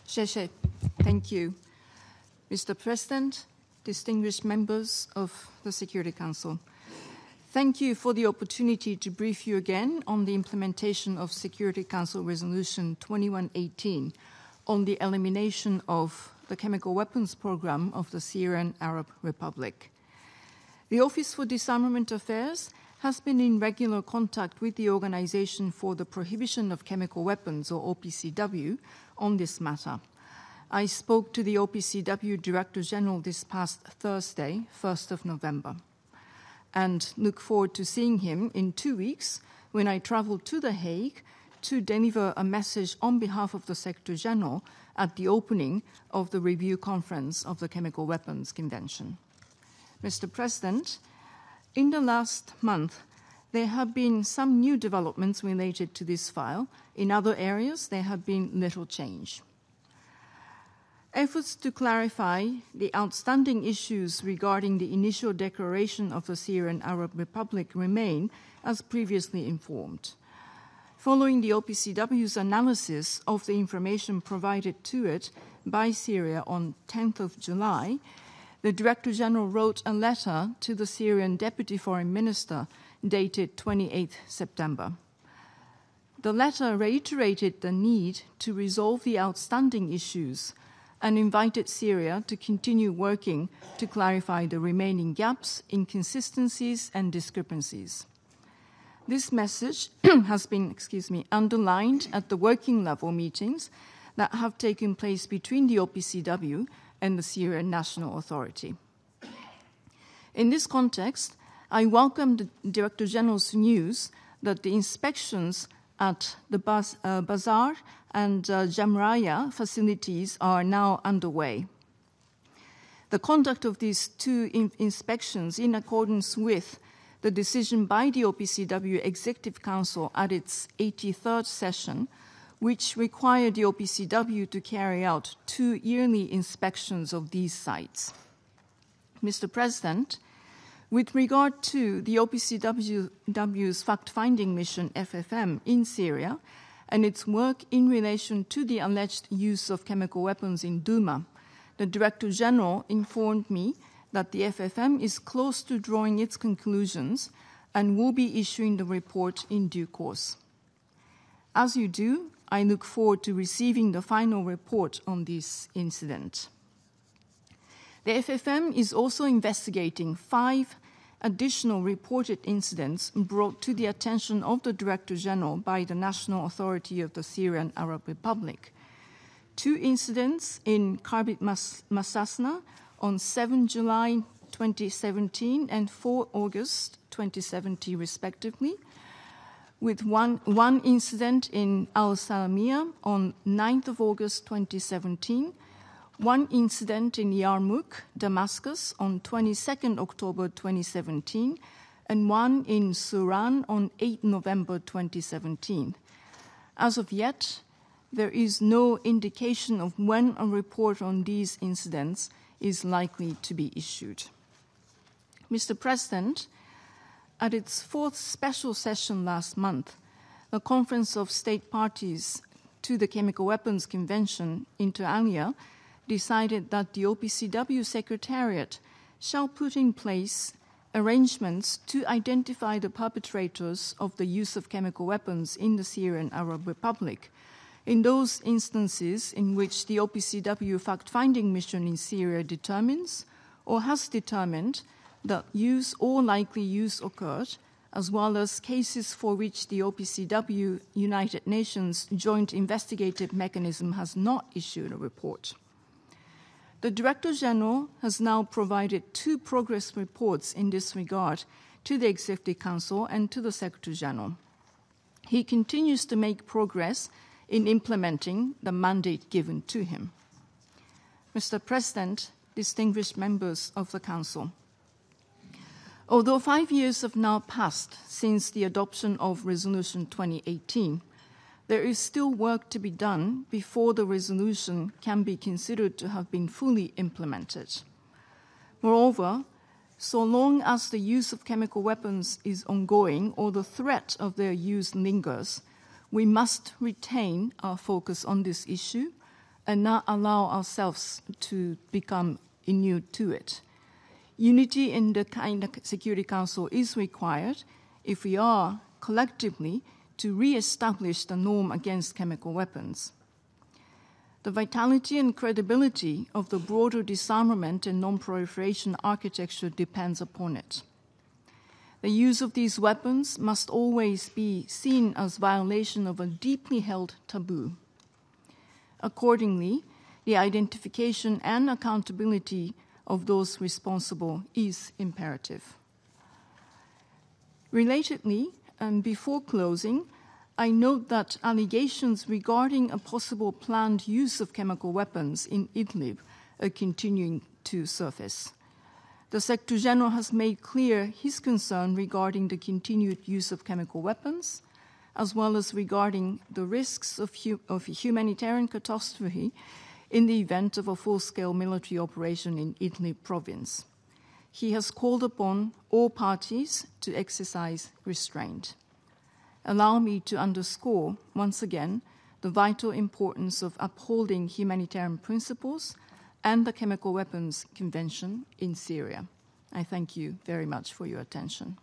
Sheshe, thank you. Mr. President, distinguished members of the Security Council, thank you for the opportunity to brief you again on the implementation of Security Council Resolution 2118 on the elimination of the chemical weapons program of the Syrian Arab Republic. The Office for Disarmament Affairs has been in regular contact with the Organization for the Prohibition of Chemical Weapons, or OPCW, on this matter. I spoke to the OPCW Director General this past Thursday, 1st of November, and look forward to seeing him in 2 weeks when I travel to The Hague to deliver a message on behalf of the Secretary General at the opening of the review conference of the Chemical Weapons Convention. Mr. President, in the last month, there have been some new developments related to this file. In other areas, there have been little change. Efforts to clarify the outstanding issues regarding the initial declaration of the Syrian Arab Republic remain, as previously informed. Following the OPCW's analysis of the information provided to it by Syria on 10th of July, the Director General wrote a letter to the Syrian Deputy Foreign Minister dated 28 September. The letter reiterated the need to resolve the outstanding issues and invited Syria to continue working to clarify the remaining gaps, inconsistencies, and discrepancies. This message has been, underlined at the working level meetings that have taken place between the OPCW and the Syrian National Authority. In this context, I welcome the Director General's news that the inspections at the Bazar and Jamraya facilities are now underway. The conduct of these two inspections, in accordance with the decision by the OPCW Executive Council at its 83rd session, which required the OPCW to carry out 2 yearly inspections of these sites. Mr. President, with regard to the OPCW's fact-finding mission, FFM, in Syria, and its work in relation to the alleged use of chemical weapons in Douma, the Director General informed me that the FFM is close to drawing its conclusions and will be issuing the report in due course. As you do, I look forward to receiving the final report on this incident. The FFM is also investigating 5 additional reported incidents brought to the attention of the Director General by the National Authority of the Syrian Arab Republic. 2 incidents in Karbit Masasna on 7 July 2017 and 4 August 2017, respectively, with one incident in Al-Salamiyah on 9th of August 2017, 1 incident in Yarmouk, Damascus, on 22nd October 2017, and 1 in Suran on 8 November 2017. As of yet, there is no indication of when a report on these incidents is likely to be issued. Mr. President, at its 4th special session last month, the Conference of State Parties to the Chemical Weapons Convention, inter alia, decided that the OPCW Secretariat shall put in place arrangements to identify the perpetrators of the use of chemical weapons in the Syrian Arab Republic in those instances in which the OPCW fact-finding mission in Syria determines or has determined that use or likely use occurred, as well as cases for which the OPCW United Nations Joint Investigative Mechanism has not issued a report. The Director General has now provided 2 progress reports in this regard to the Executive Council and to the Secretary General. He continues to make progress in implementing the mandate given to him. Mr. President, distinguished members of the Council, although 5 years have now passed since the adoption of Resolution 2018, there is still work to be done before the resolution can be considered to have been fully implemented. Moreover, so long as the use of chemical weapons is ongoing or the threat of their use lingers, we must retain our focus on this issue and not allow ourselves to become inured to it. Unity in the Security Council is required if we are collectively to re-establish the norm against chemical weapons. The vitality and credibility of the broader disarmament and non-proliferation architecture depends upon it. The use of these weapons must always be seen as violation of a deeply held taboo. Accordingly, the identification and accountability of those responsible is imperative. Relatedly, and before closing, I note that allegations regarding a possible planned use of chemical weapons in Idlib are continuing to surface. The Secretary General has made clear his concern regarding the continued use of chemical weapons, as well as regarding the risks of humanitarian catastrophe in the event of a full-scale military operation in Idlib province. He has called upon all parties to exercise restraint. Allow me to underscore once again the vital importance of upholding humanitarian principles and the Chemical Weapons Convention in Syria. I thank you very much for your attention.